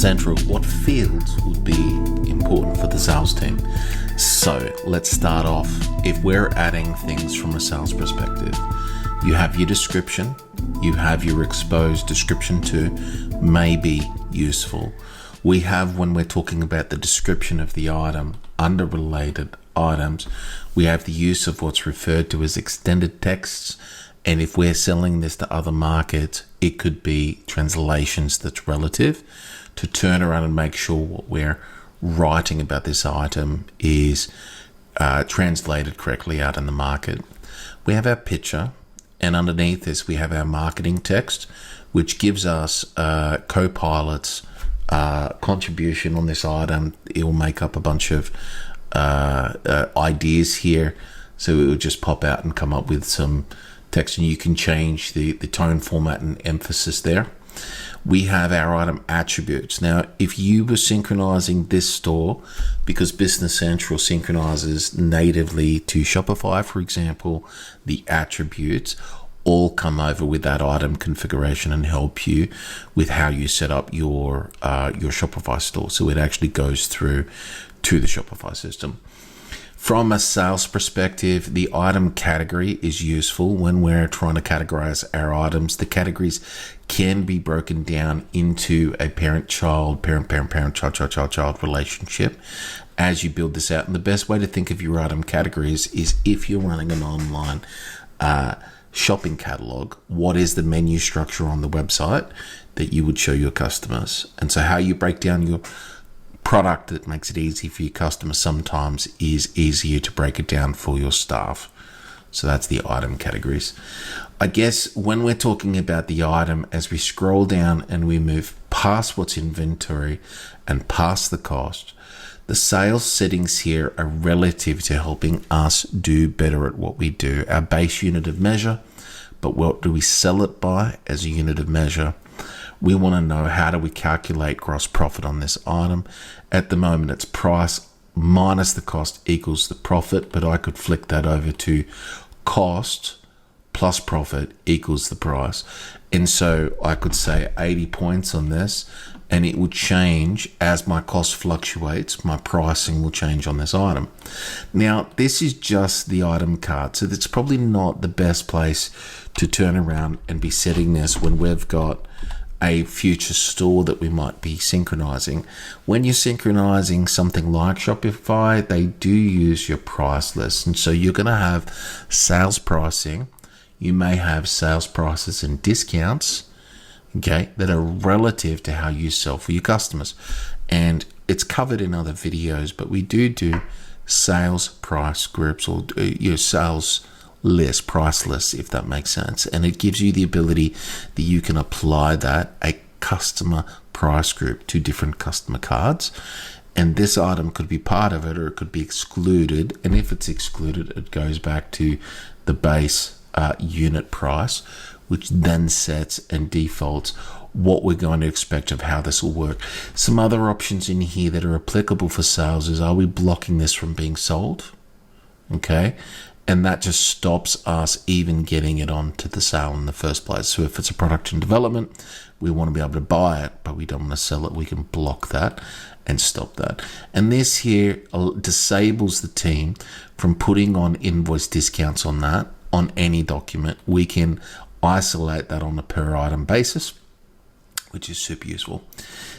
Central, what fields would be important for the sales team? So let's start off. If we're adding things from a sales perspective, you have your description, you have your exposed description to may be useful. We have, when we're talking about the description of the item, under related items, we have the use of what's referred to as extended texts. And if we're selling this to other markets, it could be translations that's relative to turn around and make sure what we're writing about this item is translated correctly out in the market. We have our picture, and underneath this we have our marketing text, which gives us Copilot's contribution on this item. It will make up a bunch of ideas here, so it will just pop out and come up with some text, and you can change the tone, format, and emphasis there. We have our item attributes. Now, if you were synchronizing this store, because Business Central synchronizes natively to Shopify, for example, the attributes all come over with that item configuration and help you with how you set up your Shopify store. So it actually goes through to the Shopify system. From a sales perspective, the item category is useful when we're trying to categorize our items. The categories can be broken down into a parent-child, parent-parent-parent, child-child-child-child relationship as you build this out. And the best way to think of your item categories is if you're running an online shopping catalog, what is the menu structure on the website that you would show your customers? And so how you break down your product that makes it easy for your customers sometimes is easier to break it down for your staff. So that's the item categories. I guess when we're talking about the item, as we scroll down and we move past what's inventory and past the cost, the sales settings here are relative to helping us do better at what we do. Our base unit of measure, but what do we sell it by as a unit of measure? We want to know, how do we calculate gross profit on this item? At the moment, it's price minus the cost equals the profit, but I could flick that over to cost plus profit equals the price. And so I could say 80 points on this, and it would change as my cost fluctuates, my pricing will change on this item. Now, this is just the item card, so that's probably not the best place to turn around and be setting this when we've got a future store that we might be synchronizing. When you're synchronizing something like Shopify, they do use your price list. And so you're going to have sales pricing. You may have sales prices and discounts, okay, that are relative to how you sell for your customers. And it's covered in other videos, but we do sales price groups, or your sales list, price list, if that makes sense. And it gives you the ability that you can apply that, a customer price group, to different customer cards. And this item could be part of it, or it could be excluded. And if it's excluded, it goes back to the base unit price, which then sets and defaults what we're going to expect of how this will work. Some other options in here that are applicable for sales is, are we blocking this from being sold? Okay. And that just stops us even getting it onto the sale in the first place. So if it's a product in development, we want to be able to buy it, but we don't want to sell it. We can block that and stop that. And this here disables the team from putting on invoice discounts on that, on any document. We can isolate that on a per item basis, which is super useful.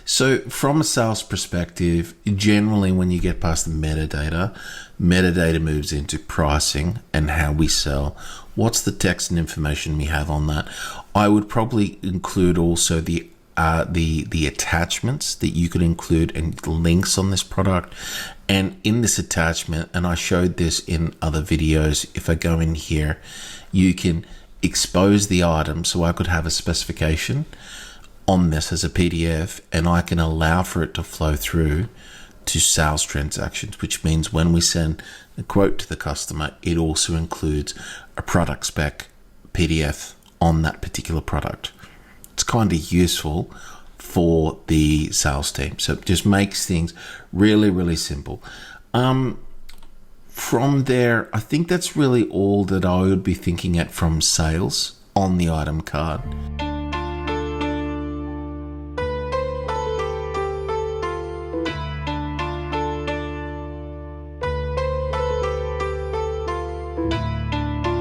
So from a sales perspective, generally when you get past the metadata moves into pricing and how we sell. What's the text and information we have on that? I would probably include also the attachments that you could include, and links on this product. And in this attachment, and I showed this in other videos, if I go in here, you can expose the item. So I could have a specification on this as a PDF, and I can allow for it to flow through to sales transactions, which means when we send a quote to the customer, it also includes a product spec PDF on that particular product. It's kind of useful for the sales team. So it just makes things really, really simple. From there, I think that's really all that I would be thinking at from sales on the item card.